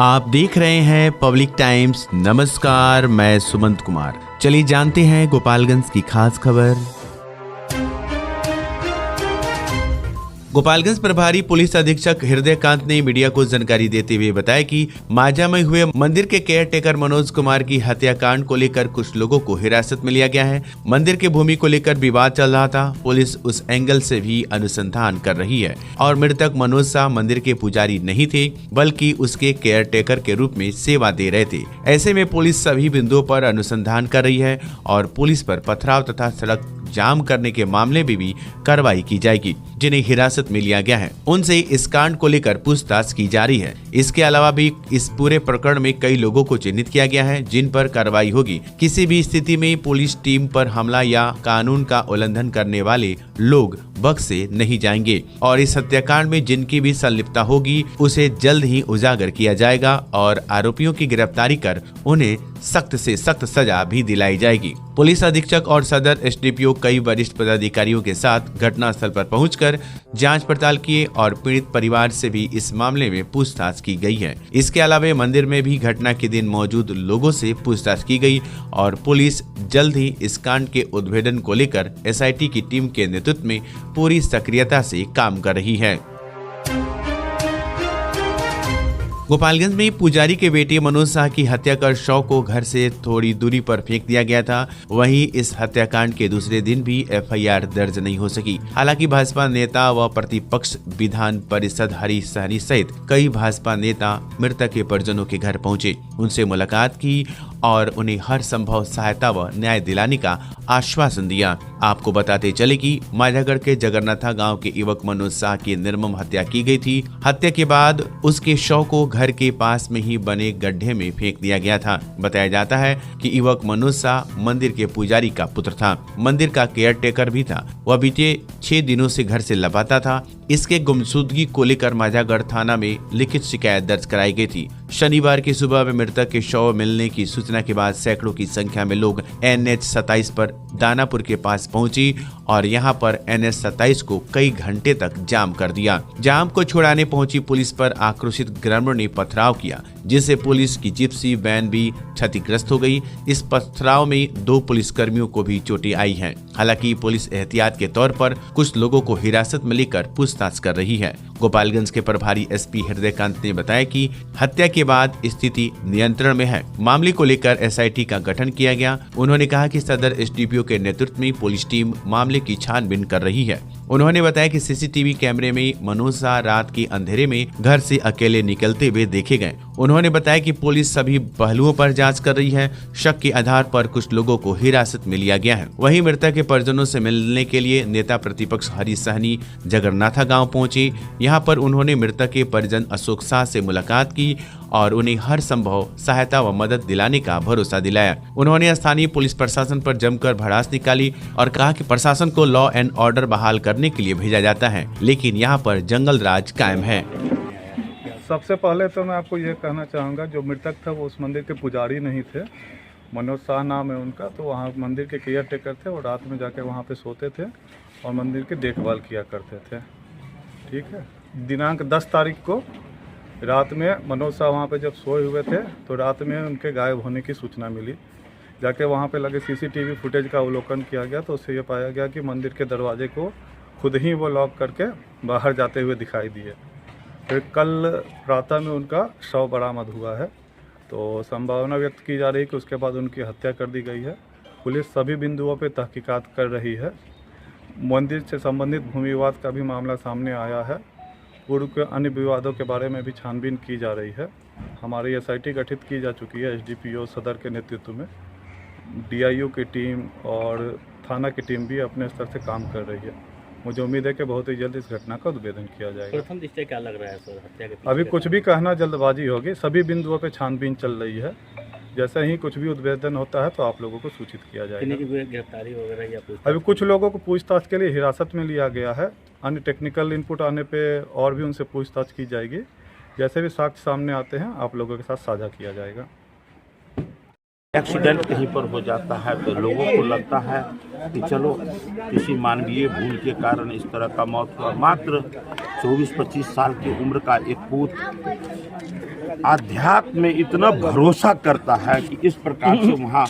आप देख रहे हैं पब्लिक टाइम्स। नमस्कार, मैं सुमंत कुमार। चलिए जानते हैं गोपालगंज की खास खबर। गोपालगंज प्रभारी पुलिस अधीक्षक हृदयकांत ने मीडिया को जानकारी देते हुए बताया कि माजा में हुए मंदिर के केयर टेकर मनोज कुमार की हत्याकांड को लेकर कुछ लोगों को हिरासत में लिया गया है। मंदिर के भूमि को लेकर विवाद चल रहा था। पुलिस उस एंगल से भी अनुसंधान कर रही है और मृतक मनोज शाह मंदिर के पुजारी नहीं थे, बल्कि उसके केयर टेकर के रूप में सेवा दे रहे थे। ऐसे में पुलिस सभी बिंदुओं पर अनुसंधान कर रही है और पुलिस पर पथराव तथा सड़क जाम करने के मामले में भी कार्रवाई की जाएगी। जिन्हें हिरासत में लिया गया है उनसे इस कांड को लेकर पूछताछ की जा रही है। इसके अलावा भी इस पूरे प्रकरण में कई लोगों को चिन्हित किया गया है जिन पर कार्रवाई होगी। किसी भी स्थिति में पुलिस टीम पर हमला या कानून का उल्लंघन करने वाले लोग बख्शे नहीं जाएंगे और इस हत्याकांड में जिनकी भी संलिप्तता होगी उसे जल्द ही उजागर किया जाएगा और आरोपियों की गिरफ्तारी कर उन्हें सख्त से सख्त सजा भी दिलाई जाएगी। पुलिस अधीक्षक और सदर एसडीपीओ कई वरिष्ठ पदाधिकारियों के साथ घटनास्थल पर पहुंचकर जांच पड़ताल किए और पीड़ित परिवार से भी इस मामले में पूछताछ की गई है। इसके अलावा मंदिर में भी घटना के दिन मौजूद लोगों से पूछताछ की गई और पुलिस जल्द ही इस कांड के उद्भेदन को लेकर एसआईटी की टीम के नेतृत्व में पूरी सक्रियता से काम कर रही है। गोपालगंज में पुजारी के बेटे मनोज शाह की हत्या कर शव को घर से थोड़ी दूरी पर फेंक दिया गया था। वहीं इस हत्याकांड के दूसरे दिन भी एफआईआर दर्ज नहीं हो सकी। हालांकि भाजपा नेता व प्रतिपक्ष विधान परिषद हरीश सहनी सहित कई भाजपा नेता मृतक के परिजनों के घर पहुंचे, उनसे मुलाकात की और उन्हें हर संभव सहायता व न्याय दिलाने का आश्वासन दिया। आपको बताते चले कि माझागढ़ के जगन्नाथा गांव के युवक मनोज शाह की निर्मम हत्या की गई थी। हत्या के बाद उसके शव को घर के पास में ही बने गड्ढे में फेंक दिया गया था। बताया जाता है कि युवक मनोज शाह मंदिर के पुजारी का पुत्र था, मंदिर का केयर टेकर भी था। वह बीते 6 दिनों से घर से लापता था। इसके गुमशुदगी को लेकर माझागढ़ थाना में लिखित शिकायत दर्ज कराई गई थी। शनिवार की सुबह में मृतक के शव मिलने की सूचना के बाद सैकड़ों की संख्या में लोग NH 27 पर दानापुर के पास पहुंची और यहां पर NH 27 को कई घंटे तक जाम कर दिया। जाम को छुड़ाने पहुंची पुलिस पर आक्रोशित ग्रामीणों ने पथराव किया, जिससे पुलिस की जिप्सी वैन भी क्षतिग्रस्त हो गई। इस पथराव में 2 पुलिसकर्मियों को भी चोटें आई हैं। हालांकि पुलिस एहतियात के तौर पर कुछ लोगों को हिरासत में लेकर पूछताछ कर रही है। गोपालगंज के प्रभारी एसपी हृदयकांत ने बताया कि हत्या के बाद स्थिति नियंत्रण में है। मामले को लेकर एसआईटी का गठन किया गया। उन्होंने कहा कि सदर एसडीपीओ के नेतृत्व में पुलिस टीम मामले की छानबीन कर रही है। उन्होंने बताया कि सीसीटीवी कैमरे में मनोज शाह रात के अंधेरे में घर से अकेले निकलते हुए देखे गए। उन्होंने बताया कि पुलिस सभी पहलुओं पर जांच कर रही है। शक के आधार पर कुछ लोगों को हिरासत में लिया गया है। वहीं मृतक के परिजनों से मिलने के लिए नेता प्रतिपक्ष हरीश सहनी जगन्नाथा गांव पहुंचे। यहां पर उन्होंने मृतक के परिजन अशोक शाह से मुलाकात की और उन्हें हर संभव सहायता व मदद दिलाने का भरोसा दिलाया। उन्होंने स्थानीय पुलिस प्रशासन पर जमकर भड़ास निकाली और कहा कि प्रशासन को लॉ एंड ऑर्डर बहाल करने के लिए भेजा जाता है, लेकिन यहाँ पर जंगल राज कायम है। सबसे पहले तो मैं आपको ये कहना चाहूँगा, जो मृतक था वो उस मंदिर के पुजारी नहीं थे। मनोज शाह नाम है उनका। तो वहाँ मंदिर के केयर टेकर थे और रात में जाके वहाँ पे सोते थे और मंदिर की देखभाल किया करते थे। ठीक है। दिनांक 10 तारीख को रात में मनोज शाह वहाँ पे जब सोए हुए थे तो रात में उनके गायब होने की सूचना मिली। जाके वहाँ पे लगे सीसीटीवी फुटेज का अवलोकन किया गया तो उससे ये पाया गया कि मंदिर के दरवाजे को खुद ही वो लॉक करके बाहर जाते हुए दिखाई दिए। फिर कल प्रातः में उनका शव बरामद हुआ है। तो संभावना व्यक्त की जा रही है कि उसके बाद उनकी हत्या कर दी गई है। पुलिस सभी बिंदुओं पर तहकीकात कर रही है। मंदिर से संबंधित भूमि विवाद का भी मामला सामने आया है। पूर्व के अन्य विवादों के बारे में भी छानबीन की जा रही है। हमारी एसआईटी गठित की जा चुकी है एसडीपीओ सदर के नेतृत्व में। डीआईओ की टीम और थाना की टीम भी अपने स्तर से काम कर रही है। मुझे उम्मीद है कि बहुत ही जल्द इस घटना का उद्भेदन किया जाएगा। प्रथम दृष्टया क्या लग रहा है सर हत्या के? अभी कुछ भी कहना जल्दबाजी होगी। सभी बिंदुओं पर छानबीन चल रही है। जैसे ही कुछ भी उद्भेदन होता है तो आप लोगों को सूचित किया जाएगा। गिरफ्तारी वगैरह या अभी कुछ लोगों को पूछताछ के लिए हिरासत में लिया गया है। अन्य टेक्निकल इनपुट आने पे और भी उनसे पूछताछ की जाएगी। जैसे भी साक्ष्य सामने आते हैं आप लोगों के साथ साझा किया जाएगा। एक्सीडेंट कहीं पर हो जाता है तो लोगों को लगता है कि चलो किसी मानवीय भूल के कारण इस तरह का मौत हुआ। मात्र 24-25 साल की उम्र का एक पुत्र आध्यात्म में इतना भरोसा करता है कि इस प्रकार से वहाँ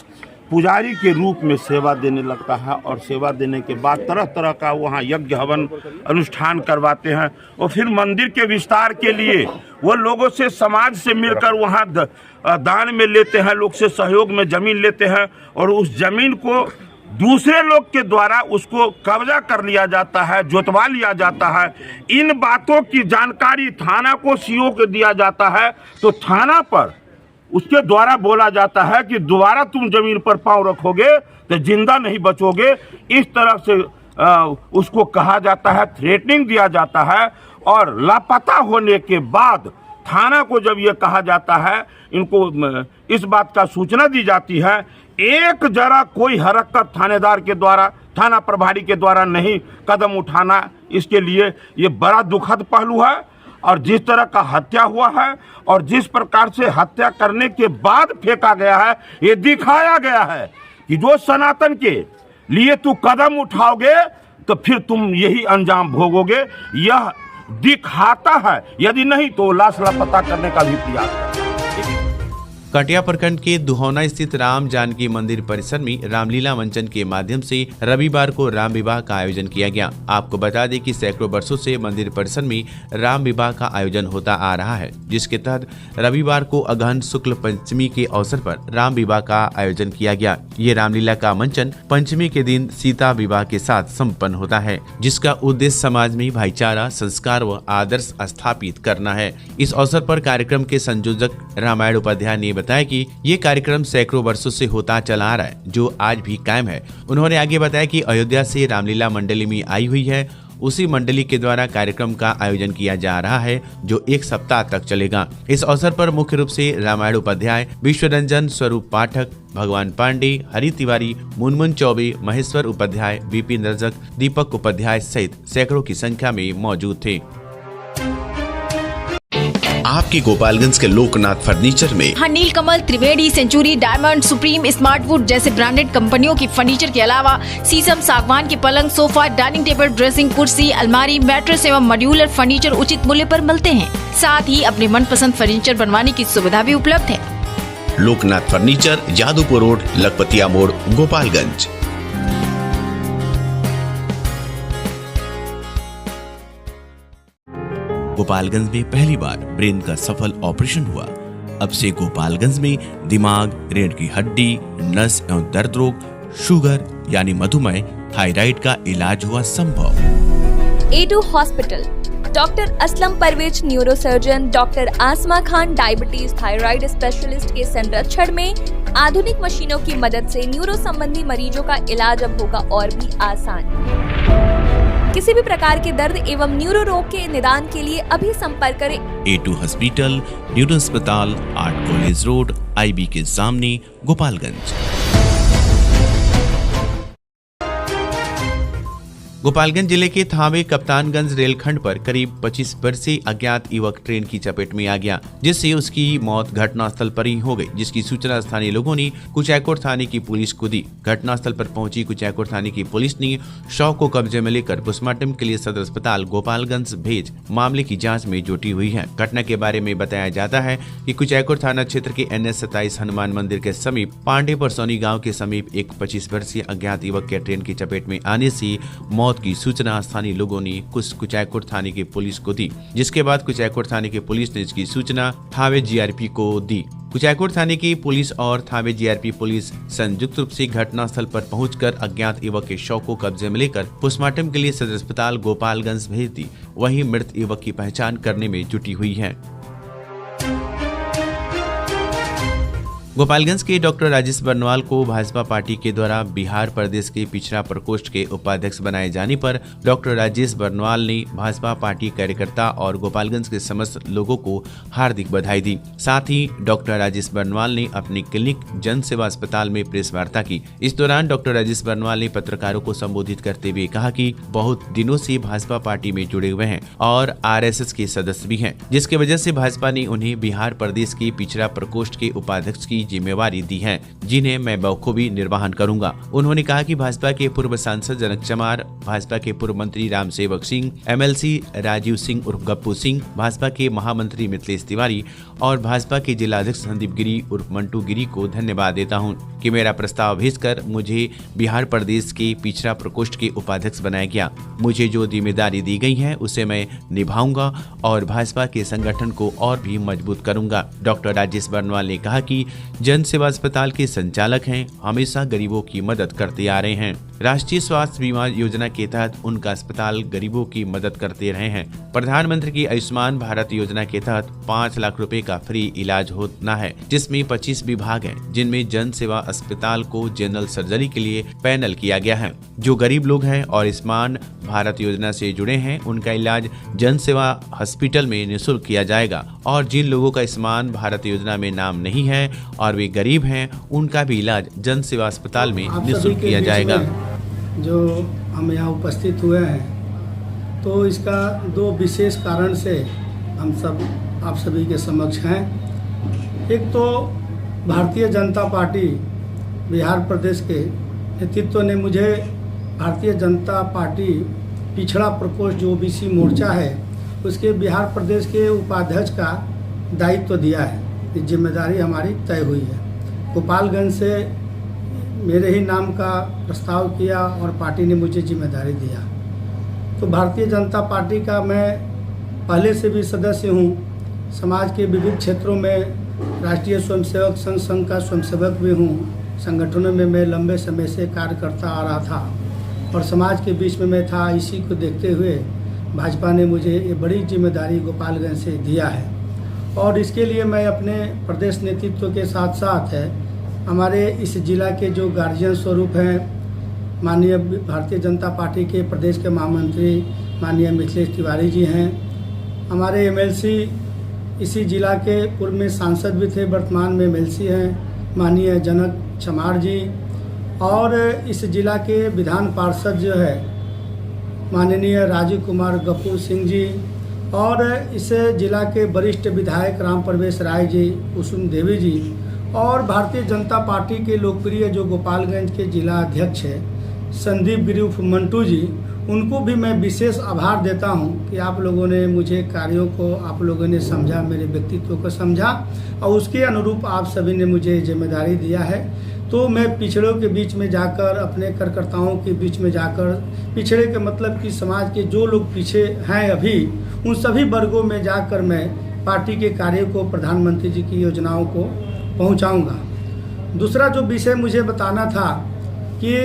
पुजारी के रूप में सेवा देने लगता है और सेवा देने के बाद तरह तरह का वहाँ यज्ञ हवन अनुष्ठान करवाते हैं और फिर मंदिर के विस्तार के लिए वो लोगों से समाज से मिलकर वहाँ दान में लेते हैं, लोग से सहयोग में जमीन लेते हैं और उस जमीन को दूसरे लोग के द्वारा उसको कब्जा कर लिया जाता है, जोतवा लिया जाता है। इन बातों की जानकारी थाना को सीओ को दिया जाता है तो थाना पर उसके द्वारा बोला जाता है कि दोबारा तुम जमीन पर पांव रखोगे तो जिंदा नहीं बचोगे। इस तरह से उसको कहा जाता है, थ्रेटनिंग दिया जाता है और लापता होने के बाद थाना को जब ये कहा जाता है, इनको इस बात का सूचना दी जाती है, एक जरा कोई हरकत थानेदार के द्वारा, थाना प्रभारी के द्वारा नहीं कदम उठाना, इसके लिए ये बड़ा दुखद पहलू है। और जिस तरह का हत्या हुआ है और जिस प्रकार से हत्या करने के बाद फेंका गया है, ये दिखाया गया है कि जो सनातन के लिए तू कदम उठाओगे तो फिर तुम यही अंजाम भोगोगे। यह दिखाता है, यदि नहीं तो लाश लापता करने का भी प्रयास करता है। कटिया प्रखंड के दुहौना स्थित राम जानकी मंदिर परिसर में रामलीला मंचन के माध्यम से रविवार को राम विवाह का आयोजन किया गया। आपको बता दें कि सैकड़ों वर्षों से मंदिर परिसर में राम विवाह का आयोजन होता आ रहा है, जिसके तहत रविवार को अगहन शुक्ल पंचमी के अवसर पर राम विवाह का आयोजन किया गया। ये रामलीला का मंचन पंचमी के दिन सीता विवाह के साथ संपन्न होता है, जिसका उद्देश्य समाज में भाईचारा, संस्कार व आदर्श स्थापित करना है। इस अवसर पर कार्यक्रम के संयोजक रामायण उपाध्याय ने बताया कि ये कार्यक्रम सैकड़ों वर्षों से होता चला आ रहा है, जो आज भी कायम है। उन्होंने आगे बताया कि अयोध्या से रामलीला मंडली में आई हुई है, उसी मंडली के द्वारा कार्यक्रम का आयोजन किया जा रहा है, जो 1 सप्ताह तक चलेगा। इस अवसर पर मुख्य रूप से रामायण उपाध्याय, विश्वरंजन, स्वरूप पाठक, भगवान पांडे, हरि तिवारी, मुनमुन चौबे, महेश्वर उपाध्याय, विपिन रजक, दीपक उपाध्याय सहित सैकड़ों की संख्या में मौजूद थे। आपके गोपालगंज के लोकनाथ फर्नीचर में नील कमल, त्रिवेणी, सेंचुरी, डायमंड, सुप्रीम, स्मार्टवुड जैसे ब्रांडेड कंपनियों की फर्नीचर के अलावा शीशम, सागवान के पलंग, सोफा, डाइनिंग टेबल, ड्रेसिंग, कुर्सी, अलमारी, मैट्रेस एवं मॉड्यूलर फर्नीचर उचित मूल्य पर मिलते हैं। साथ ही अपने मनपसंद फर्नीचर बनवाने की सुविधा भी उपलब्ध है। लोकनाथ फर्नीचर, जादूपुर रोड, लखपतिया मोड़, गोपालगंज। गोपालगंज में पहली बार ब्रेन का सफल ऑपरेशन हुआ। अब से गोपालगंज में दिमाग, रीढ़ की हड्डी, नस एवं दर्द रोग, शुगर यानी मधुमेह, थायराइड का इलाज हुआ संभव। A2 hospital, doctor Aslam Parvez neurosurgeon, doctor Asma Khan diabetes thyroid specialist के संरक्षण में आधुनिक मशीनों की मदद से न्यूरो संबंधी मरीजों का इलाज अब होगा और भी आसान। किसी भी प्रकार के दर्द एवं न्यूरो रोग के निदान के लिए अभी संपर्क करें। A2 हॉस्पिटल, न्यूरो अस्पताल, आर्ट कॉलेज रोड, IB के सामने, गोपालगंज। गोपालगंज जिले के थावे कप्तानगंज रेलखंड पर करीब 25 वर्षीय अज्ञात युवक ट्रेन की चपेट में आ गया, जिससे उसकी मौत घटनास्थल पर ही हो गई, जिसकी सूचना स्थानीय लोगों ने कुचायकोट थाने की पुलिस को दी। घटनास्थल पर पहुंची कुचायकोट थाने की पुलिस ने शव को कब्जे में लेकर पोस्टमार्टम के लिए सदर अस्पताल गोपालगंज भेज मामले की जाँच में जुटी हुई है। घटना के बारे में बताया जाता है कि कुचायकोट थाना क्षेत्र के NS 27 हनुमान मंदिर के समीप पांडे परसौनी गाँव के समीप एक 25 वर्षीय अज्ञात युवक के ट्रेन की चपेट में आने से मौत की सूचना स्थानीय लोगों ने कुचायकोट थाने की पुलिस को दी, जिसके बाद कुचायकोट थाने की पुलिस ने इसकी सूचना थावे GRP को दी। कुचायकोट थाने की पुलिस और थावे GRP पुलिस संयुक्त रूप से घटनास्थल पर पहुंचकर अज्ञात युवक के शव को कब्जे में लेकर पोस्टमार्टम के लिए सदर अस्पताल गोपालगंज भेज दी। वहीं मृत युवक की पहचान करने में जुटी हुई है। गोपालगंज के डॉक्टर राजेश बर्नवाल को भाजपा पार्टी के द्वारा बिहार प्रदेश के पिछड़ा प्रकोष्ठ के उपाध्यक्ष बनाए जाने पर डॉक्टर राजेश बर्नवाल ने भाजपा पार्टी कार्यकर्ता और गोपालगंज के समस्त लोगों को हार्दिक बधाई दी। साथ ही डॉक्टर राजेश बर्नवाल ने अपनी क्लिनिक जन सेवा अस्पताल में प्रेस वार्ता की। इस दौरान डॉक्टर राजेश बर्नवाल ने पत्रकारों को संबोधित करते हुए कहा कि बहुत दिनों से भाजपा पार्टी में जुड़े हुए हैं और RSS के सदस्य भी हैं, जिसकी वजह से भाजपा ने उन्हें बिहार प्रदेश के पिछड़ा प्रकोष्ठ के उपाध्यक्ष की बड़ी जिम्मेवारी दी है, जिन्हें मैं बखूबी निर्वहन करूंगा। उन्होंने कहा कि भाजपा के पूर्व सांसद जनक चमार, भाजपा के पूर्व मंत्री राम सेवक सिंह, MLC राजीव सिंह उर्फ गप्पू सिंह, भाजपा के महामंत्री मिथिलेश तिवारी और भाजपा के जिलाध्यक्ष संदीप गिरी उर्फ मंटू गिरी को धन्यवाद देता हूं कि मेरा प्रस्ताव भेजकर मुझे बिहार प्रदेश के पिछड़ा प्रकोष्ठ के उपाध्यक्ष बनाया गया। मुझे जो जिम्मेदारी दी गई है उसे मैं निभाऊंगा और भाजपा के संगठन को और भी मजबूत करूंगा। डॉक्टर राजेश बर्नवाल ने कहा कि जन सेवा अस्पताल के संचालक हैं, हमेशा गरीबों की मदद करते आ रहे हैं। राष्ट्रीय स्वास्थ्य बीमा योजना के तहत उनका अस्पताल गरीबों की मदद करते रहे हैं। प्रधानमंत्री की आयुष्मान भारत योजना के तहत 5 लाख रुपए का फ्री इलाज होना है, जिसमें 25 विभाग हैं, जिनमें जन सेवा अस्पताल को जनरल सर्जरी के लिए पैनल किया गया है। जो गरीब लोग हैं और आयुष्मान भारत योजना से जुड़े हैं, उनका इलाज जन सेवा हॉस्पिटल में निःशुल्क किया जाएगा और जिन लोगों का आयुष्मान भारत योजना में नाम नहीं है और वे गरीब हैं, उनका भी इलाज जन सेवा अस्पताल में निःशुल्क किया जाएगा। जो हम यहाँ उपस्थित हुए हैं, तो इसका 2 विशेष कारण से हम सब आप सभी के समक्ष हैं। एक तो भारतीय जनता पार्टी बिहार प्रदेश के नेतृत्व ने मुझे भारतीय जनता पार्टी पिछड़ा प्रकोष्ठ जो OBC मोर्चा है, उसके बिहार प्रदेश के उपाध्यक्ष का दायित्व दिया है। ये जिम्मेदारी हमारी तय हुई है। गोपालगंज से मेरे ही नाम का प्रस्ताव किया और पार्टी ने मुझे जिम्मेदारी दिया। तो भारतीय जनता पार्टी का मैं पहले से भी सदस्य हूँ। समाज के विविध क्षेत्रों में राष्ट्रीय स्वयंसेवक संघ का स्वयंसेवक भी हूँ। संगठनों में मैं लंबे समय से कार्य करता आ रहा था और समाज के बीच में मैं था। इसी को देखते हुए भाजपा ने मुझे ये बड़ी जिम्मेदारी गोपालगंज से दिया है और इसके लिए मैं अपने प्रदेश नेतृत्व के साथ साथ हमारे इस जिला के जो गार्जियन स्वरूप हैं, माननीय भारतीय जनता पार्टी के प्रदेश के महामंत्री माननीय मिथिलेश तिवारी जी हैं, हमारे MLC इसी जिला के पूर्व में सांसद भी थे, वर्तमान में MLC हैं माननीय जनक चमार जी, और इस जिला के विधान पार्षद जो है माननीय राजीव कुमार गप्पू सिंह जी, और इस जिला के वरिष्ठ विधायक राम प्रवेश राय जी, कुसुम देवी जी, और भारतीय जनता पार्टी के लोकप्रिय जो गोपालगंज के जिला अध्यक्ष है संदीप गिरी उर्फ मंटू जी, उनको भी मैं विशेष आभार देता हूं कि आप लोगों ने मुझे कार्यों को आप लोगों ने समझा, मेरे व्यक्तित्व को समझा और उसके अनुरूप आप सभी ने मुझे जिम्मेदारी दिया है। तो मैं पिछड़ों के बीच में जाकर, अपने कार्यकर्ताओं के बीच में जाकर, पिछड़े के मतलब कि समाज के जो लोग पीछे हैं अभी, उन सभी वर्गों में जाकर मैं पार्टी के कार्य को, प्रधानमंत्री जी की योजनाओं को पहुंचाऊंगा। दूसरा जो विषय मुझे बताना था कि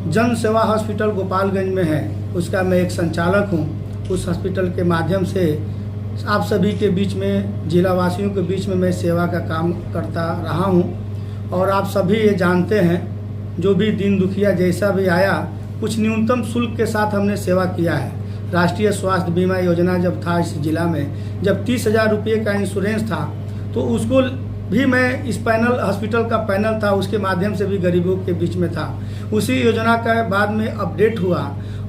जन सेवा हॉस्पिटल गोपालगंज में है, उसका मैं एक संचालक हूं। उस हॉस्पिटल के माध्यम से आप सभी के बीच में, जिलावासियों के बीच में मैं सेवा का काम करता रहा हूं और आप सभी ये जानते हैं, जो भी दीन दुखिया जैसा भी आया, कुछ न्यूनतम शुल्क के साथ हमने सेवा किया है। राष्ट्रीय स्वास्थ्य बीमा योजना जब था इस जिला में, जब 30,000 रुपये का इंश्योरेंस था, तो उसको भी मैं, इस पैनल हॉस्पिटल का पैनल था, उसके माध्यम से भी गरीबों के बीच में था। उसी योजना का बाद में अपडेट हुआ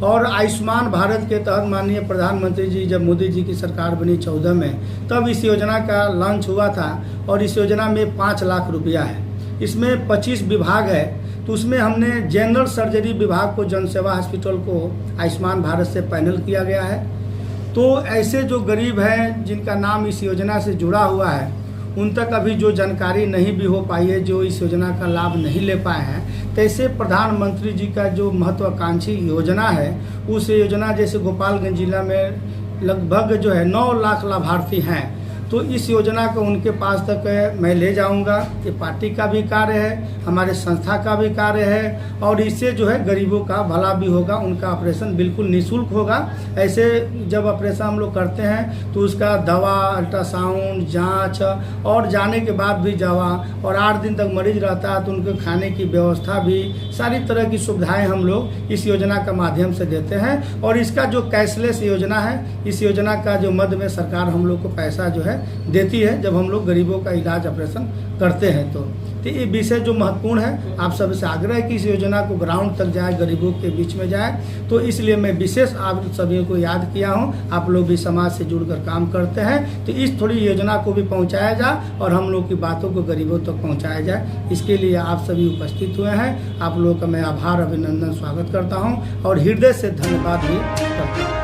और आयुष्मान भारत के तहत माननीय प्रधानमंत्री जी, जब मोदी जी की सरकार बनी 14 में, तब इस योजना का लॉन्च हुआ था और इस योजना में 5 लाख रुपया है। इसमें 25 विभाग है, तो उसमें हमने जनरल सर्जरी विभाग को, जन सेवा हॉस्पिटल को आयुष्मान भारत से पैनल किया गया है। तो ऐसे जो गरीब हैं जिनका नाम इस योजना से जुड़ा हुआ है, उन तक अभी जो जानकारी नहीं भी हो पाई है, जो इस योजना का लाभ नहीं ले पाए हैं, तैसे प्रधानमंत्री जी का जो महत्वाकांक्षी योजना है, उस योजना जैसे गोपालगंज जिला में लगभग जो है 9 लाख लाभार्थी हैं, तो इस योजना को उनके पास तक मैं ले जाऊंगा। ये पार्टी का भी कार्य है, हमारे संस्था का भी कार्य है और इससे जो है गरीबों का भला भी होगा। उनका ऑपरेशन बिल्कुल निःशुल्क होगा। ऐसे जब ऑपरेशन हम लोग करते हैं तो उसका दवा, अल्ट्रासाउंड, जांच और जाने के बाद भी दवा, और 8 दिन तक मरीज रहता है तो उनके खाने की व्यवस्था भी, सारी तरह की सुविधाएँ हम लोग इस योजना के माध्यम से देते हैं। और इसका जो कैशलेस योजना है, इस योजना का जो मद में सरकार हम लोग को पैसा जो है देती है, जब हम लोग गरीबों का इलाज ऑपरेशन करते हैं। तो तो ये विषय जो महत्वपूर्ण है, आप सबसे आग्रह है कि इस योजना को ग्राउंड तक जाए, गरीबों के बीच में जाए। तो इसलिए मैं विशेष आप सभी को याद किया हूँ। आप लोग भी समाज से जुड़कर काम करते हैं, तो इस थोड़ी योजना को भी पहुँचाया जाए और हम लोग की बातों को गरीबों तक पहुँचाया जाए। इसके लिए आप सभी उपस्थित हुए हैं। आप लोगों का मैं आभार, अभिनंदन, स्वागत करता हूँ और हृदय से धन्यवाद भी करता हूँ।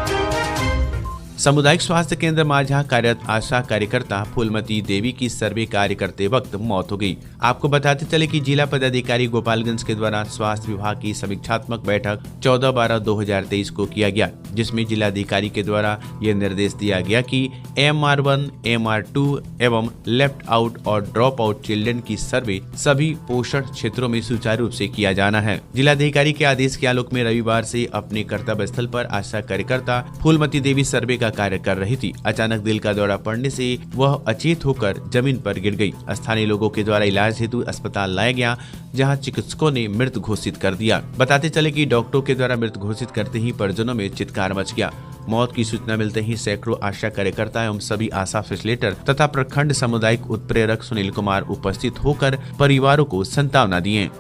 सामुदायिक स्वास्थ्य केंद्र माझा कार्यरत आशा कार्यकर्ता फूलमती देवी की सर्वे कार्य करते वक्त मौत हो गई। आपको बताते चले कि जिला पदाधिकारी गोपालगंज के द्वारा स्वास्थ्य विभाग की समीक्षात्मक बैठक 14/12/2023 को किया गया, जिसमें जिलाधिकारी के द्वारा यह निर्देश दिया गया कि MR1, MR2 एवं लेफ्ट आउट और ड्रॉप आउट चिल्ड्रन की सर्वे सभी पोषण क्षेत्रों में सुचारू रूप से किया जाना है। जिलाधिकारी के आदेश के आलोक में रविवार से अपने कर्तव्य स्थल पर आशा कार्यकर्ता फूलमती देवी सर्वे का कार्य कर रही थी। अचानक दिल का दौरा पड़ने से वह अचेत होकर जमीन पर गिर गई। स्थानीय लोगों के द्वारा इलाज हेतु अस्पताल लाया गया, जहां चिकित्सकों ने मृत घोषित कर दिया। बताते चले कि डॉक्टरों के द्वारा मृत घोषित करते ही परिजनों में चित्कार मच गया। मौत की सूचना मिलते ही सैकड़ों आशा कार्यकर्ता एवं सभी आशा फैसिलिटेटर तथा प्रखंड सामुदायिक उत्प्रेरक सुनील कुमार उपस्थित होकर परिवारों को सांत्वना दिए।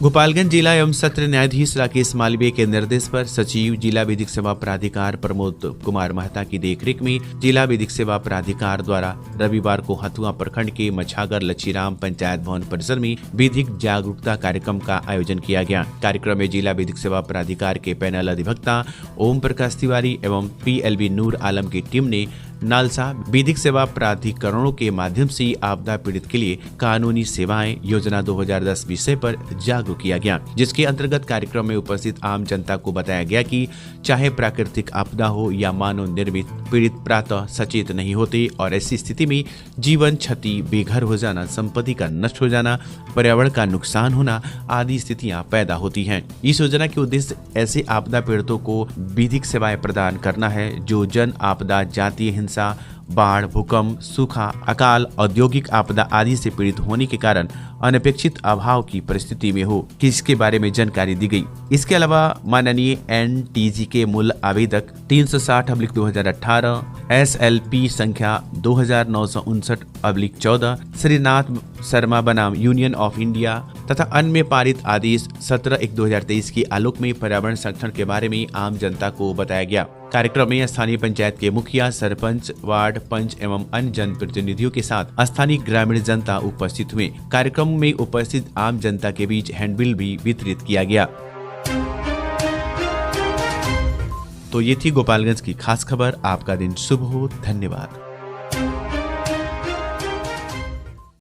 गोपालगंज जिला एवं सत्र न्यायाधीश राकेश मालवीय के निर्देश पर सचिव जिला विधिक सेवा प्राधिकार प्रमोद कुमार मेहता की देखरेख में जिला विधिक सेवा प्राधिकार द्वारा रविवार को हथुआ प्रखंड के मछागर लच्छीराम पंचायत भवन परिसर में विधिक जागरूकता कार्यक्रम का आयोजन किया गया। कार्यक्रम में जिला विधिक सेवा प्राधिकार के पैनल अधिवक्ता ओम प्रकाश तिवारी एवं PLB नूर आलम की टीम ने नालसा विधिक सेवा प्राधिकरणों के माध्यम से आपदा पीड़ित के लिए कानूनी सेवाएं योजना 2010 विषय पर जागरूक किया गया, जिसके अंतर्गत कार्यक्रम में उपस्थित आम जनता को बताया गया कि चाहे प्राकृतिक आपदा हो या मानव निर्मित, पीड़ित प्रातः सचेत नहीं होते और ऐसी स्थिति में जीवन क्षति, बेघर हो जाना, संपत्ति का नष्ट हो जाना, पर्यावरण का नुकसान होना आदि स्थितियां पैदा होती हैं। इस योजना के उद्देश्य ऐसे आपदा पीड़ितों को विधिक सेवाएं प्रदान करना है जो जन आपदा, जातीय हिंसा, बाढ़, भूकंप, सूखा, अकाल, औद्योगिक आपदा आदि से पीड़ित होने के कारण अनपेक्षित अभाव की परिस्थिति में हो, कि इसके बारे में जानकारी दी गई। इसके अलावा माननीय NTG के मूल आवेदक 360/2018 SLP संख्या 2959/14 श्रीनाथ शर्मा बनाम यूनियन ऑफ इंडिया तथा अन्य में पारित आदेश 17/1/2023 के आलोक में पर्यावरण संरक्षण के बारे में आम जनता को बताया गया। कार्यक्रम में स्थानीय पंचायत के मुखिया, सरपंच, वार्ड पंच एवं अन्य जनप्रतिनिधियों के साथ स्थानीय ग्रामीण जनता उपस्थित हुए। कार्यक्रम में उपस्थित आम जनता के बीच हैंडबिल भी वितरित किया गया। तो ये थी गोपालगंज की खास खबर। आपका दिन शुभ हो। धन्यवाद।